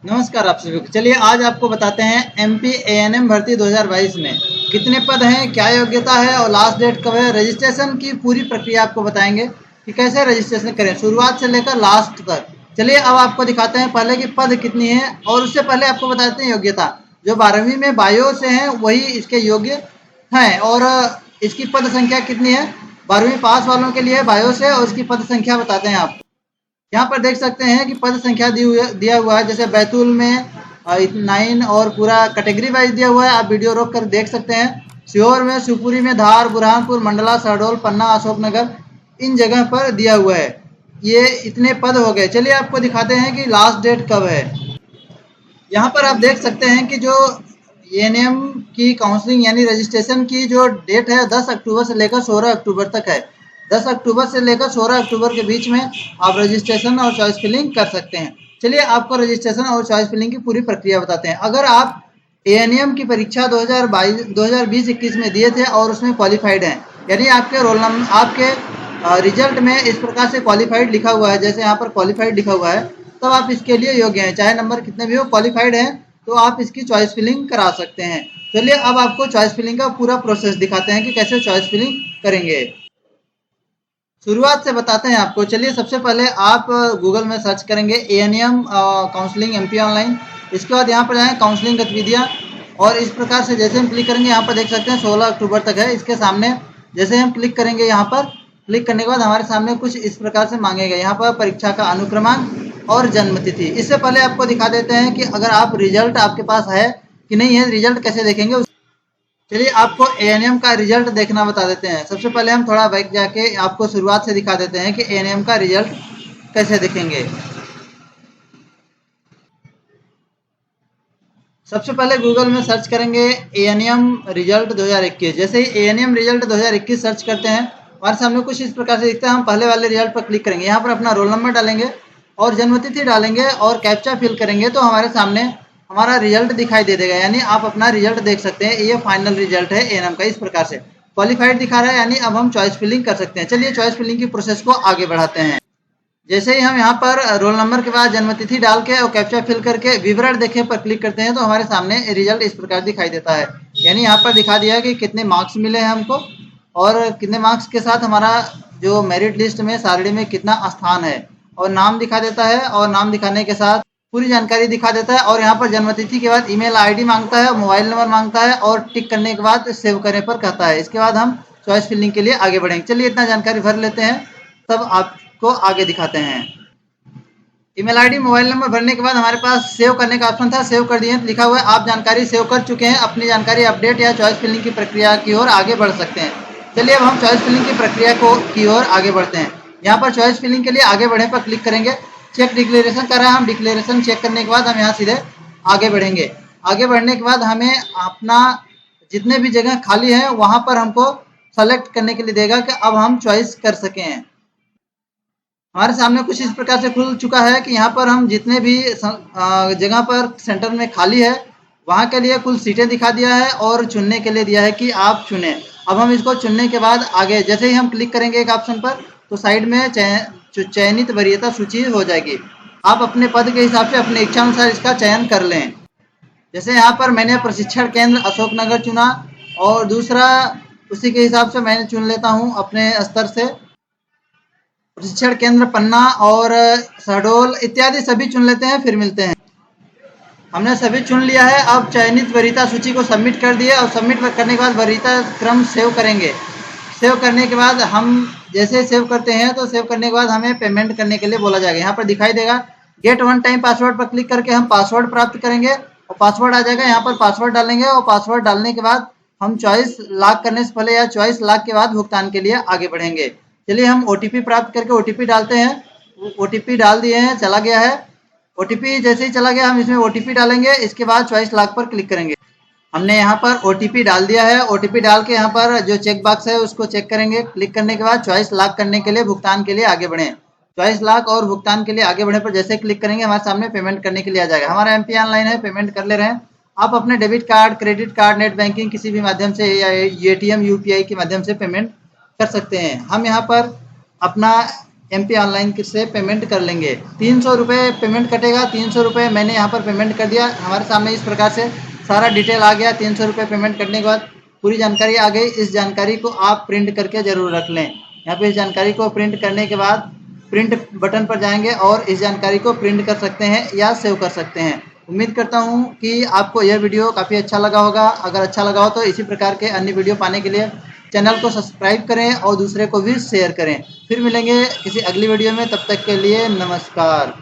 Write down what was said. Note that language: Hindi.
नमस्कार आप सभी को। चलिए आज आपको बताते हैं एमपी एएनएम भर्ती 2022 में कितने पद हैं, क्या योग्यता है और लास्ट डेट कब है। रजिस्ट्रेशन की पूरी प्रक्रिया आपको बताएंगे कि कैसे रजिस्ट्रेशन करें शुरुआत से लेकर लास्ट तक। चलिए अब आपको दिखाते हैं पहले कि पद कितनी है और उससे पहले आपको बताते हैं योग्यता। जो 12वीं में बायो से हैं वही इसके योग्य हैं और इसकी पद संख्या कितनी है। 12वीं पास वालों के लिए बायो से और इसकी पद संख्या बताते हैं आपको। यहाँ पर देख सकते हैं कि पद संख्या दिया हुआ है। जैसे बैतूल में 9 और पूरा कैटेगरी वाइज दिया हुआ है, आप वीडियो रोक कर देख सकते हैं। सीहोर में, शिवपुरी में, धार, बुरहानपुर, मंडला, शहडोल, पन्ना, अशोकनगर, इन जगह पर दिया हुआ है। ये इतने पद हो गए। चलिए आपको दिखाते हैं कि लास्ट डेट कब है। यहाँ पर आप देख सकते हैं कि जो एएनएम की काउंसलिंग यानी रजिस्ट्रेशन की जो डेट है 10 अक्टूबर से लेकर 16 अक्टूबर तक है। 10 अक्टूबर से लेकर 16 अक्टूबर के बीच में आप रजिस्ट्रेशन और चॉइस फिलिंग कर सकते हैं। चलिए आपको रजिस्ट्रेशन और चॉइस फिलिंग की पूरी प्रक्रिया बताते हैं। अगर आप एएनएम की परीक्षा 2020-21 में दिए थे और उसमें क्वालिफाइड हैं, यानी आपके रोल नंबर, आपके रिजल्ट में इस प्रकार से क्वालिफाइड लिखा हुआ है, जैसे यहाँ पर क्वालिफाइड लिखा हुआ है, तब आप इसके लिए योग्य हैं। चाहे नंबर कितने भी हो, क्वालिफाइड हैं तो आप इसकी चॉइस फिलिंग करा सकते हैं। चलिए अब आपको चॉइस फिलिंग का पूरा प्रोसेस दिखाते हैं कि कैसे चॉइस फिलिंग करेंगे। शुरुआत से बताते हैं आपको। चलिए सबसे पहले आप गूगल में सर्च करेंगे एएनएम काउंसलिंग एमपी ऑनलाइन। इसके बाद यहाँ पर जाएँ काउंसलिंग गतिविधियाँ और इस प्रकार से जैसे हम क्लिक करेंगे यहाँ पर देख सकते हैं 16 अक्टूबर तक है। इसके सामने जैसे हम क्लिक करेंगे, यहाँ पर क्लिक करने के बाद हमारे सामने कुछ इस प्रकार से मांगेगा। यहाँ पर परीक्षा का अनुक्रमांक और जन्म तिथि। इससे पहले आपको दिखा देते हैं कि अगर आप रिजल्ट आपके पास है कि नहीं है, रिजल्ट कैसे देखेंगे। चलिए आपको एएनएम का रिजल्ट देखना बता देते हैं। सबसे पहले हम थोड़ा बैक जाके आपको शुरुआत से दिखा देते हैं कि एएनएम का रिजल्ट कैसे दिखेंगे। सबसे पहले गूगल में सर्च करेंगे एएनएम रिजल्ट 2021। जैसे ही एएनएम रिजल्ट 2021 सर्च करते हैं हमारे सामने कुछ इस प्रकार से दिखता है। हम पहले वाले रिजल्ट पर क्लिक करेंगे, यहाँ पर अपना रोल नंबर डालेंगे और जन्मतिथि डालेंगे और कैप्चा फिल करेंगे तो हमारे सामने हमारा रिजल्ट दिखाई दे देगा, यानी आप अपना रिजल्ट देख सकते हैं। ये फाइनल रिजल्ट है एएनएम का। इस प्रकार से क्वालिफाइड दिखा रहा है, यानी अब हम चॉइस फिलिंग कर सकते हैं। चलिए चॉइस फिलिंग की प्रोसेस को आगे बढ़ाते हैं। जैसे ही हम यहाँ पर रोल नंबर के बाद जन्मतिथि डाल के और कैप्चा फिल करके विवरण देखें पर क्लिक करते हैं तो हमारे सामने रिजल्ट इस प्रकार दिखाई देता है। यानी यहाँ पर दिखा दिया कि कितने मार्क्स मिले हैं हमको और कितने मार्क्स के साथ हमारा जो मेरिट लिस्ट में सारणी में कितना स्थान है, और नाम दिखा देता है और नाम दिखाने के साथ पूरी जानकारी दिखा देता है। और यहाँ पर जन्मतिथि के बाद ईमेल आईडी मांगता है, मोबाइल नंबर मांगता है और टिक करने के बाद सेव करने पर कहता है। इसके बाद हम चॉइस फिलिंग के लिए आगे बढ़ेंगे। चलिए इतना जानकारी भर लेते हैं, तब आपको आगे दिखाते हैं। ईमेल आईडी, मोबाइल नंबर भरने के बाद हमारे पास सेव करने का ऑप्शन था, सेव कर दिए। लिखा हुआ है आप जानकारी सेव कर चुके हैं, अपनी जानकारी अपडेट या चॉइस फिलिंग की प्रक्रिया की ओर आगे बढ़ सकते हैं। चलिए अब हम चॉइस फिलिंग की प्रक्रिया की ओर आगे बढ़ते हैं। यहाँ पर चॉइस फिलिंग के लिए आगे बढ़ने पर क्लिक करेंगे। चेक डिक्लेरेशन कर रहा है, हम डिक्लेरेशन चेक करने के बाद हम यहाँ सीधे आगे बढ़ेंगे। आगे बढ़ने के बाद हमें अपना जितने भी जगह खाली है वहाँ पर हमको सेलेक्ट करने के लिए देगा कि अब हम चॉइस कर सकें। हमारे सामने कुछ इस प्रकार से खुल चुका है कि यहाँ पर हम जितने भी जगह पर सेंटर में खाली है वहाँ के लिए कुल सीटें दिखा दिया है और चुनने के लिए दिया है कि आप चुनें। अब हम इसको चुनने के बाद आगे जैसे ही हम क्लिक करेंगे एक ऑप्शन पर तो साइड में चयनित वरीयता सूची हो जाएगी। आप अपने पद के हिसाब से अपने इच्छा अनुसार इसका चयन कर लें। जैसे यहाँ पर मैंने प्रशिक्षण केंद्र अशोकनगर चुना और दूसरा उसी के हिसाब से मैंने चुन लेता हूँ अपने स्तर से प्रशिक्षण केंद्र पन्ना और शहडोल इत्यादि सभी चुन लेते हैं। फिर मिलते हैं। हमने सभी चुन लिया है। अब चयनित वरीयता सूची को सबमिट कर दिया और सबमिट करने के बाद वरीयता क्रम सेव करेंगे। सेव करने के बाद हम जैसे सेव करते हैं तो सेव करने के बाद हमें पेमेंट करने के लिए बोला जाएगा। यहाँ पर दिखाई देगा गेट वन टाइम पासवर्ड पर क्लिक करके हम पासवर्ड प्राप्त करेंगे और पासवर्ड आ जाएगा। यहाँ पर पासवर्ड डालेंगे और पासवर्ड डालने के बाद हम चॉइस लॉक करने से पहले या चॉइस लॉक के बाद भुगतान के लिए आगे बढ़ेंगे। चलिए हम ओटीपी प्राप्त करके ओटीपी डालते हैं। ओटीपी डाल दिए हैं, चला गया है। ओटीपी जैसे ही चला गया हम इसमें ओटीपी डालेंगे। इसके बाद चॉइस लॉक पर क्लिक करेंगे। हमने यहाँ पर ओटीपी डाल दिया है। ओटीपी डाल के यहाँ पर जो चेक बॉक्स है उसको चेक करेंगे। क्लिक करने के बाद चॉइस लॉक करने के लिए भुगतान के लिए आगे बढ़ें। चॉइस लॉक और भुगतान के लिए आगे बढ़ने पर जैसे क्लिक करेंगे हमारे सामने पेमेंट करने के लिए आ जाएगा। हमारा एमपी ऑनलाइन है, पेमेंट कर ले रहे हैं। आप अपने debit card, credit card, net banking किसी भी माध्यम से या एटीएम यूपीआई के माध्यम से पेमेंट कर सकते हैं। हम यहाँ पर अपना MP ऑनलाइन से पेमेंट कर लेंगे। 300 रुपये पेमेंट कटेगा। 300 रुपये मैंने यहाँ पर पेमेंट कर दिया। हमारे सामने इस प्रकार से सारा डिटेल आ गया। 300 रुपये पेमेंट करने के बाद पूरी जानकारी आ गई। इस जानकारी को आप प्रिंट करके ज़रूर रख लें। यहाँ पे इस जानकारी को प्रिंट करने के बाद प्रिंट बटन पर जाएंगे और इस जानकारी को प्रिंट कर सकते हैं या सेव कर सकते हैं। उम्मीद करता हूँ कि आपको यह वीडियो काफ़ी अच्छा लगा होगा। अगर अच्छा लगा हो तो इसी प्रकार के अन्य वीडियो पाने के लिए चैनल को सब्सक्राइब करें और दूसरे को भी शेयर करें। फिर मिलेंगे किसी अगली वीडियो में, तब तक के लिए नमस्कार।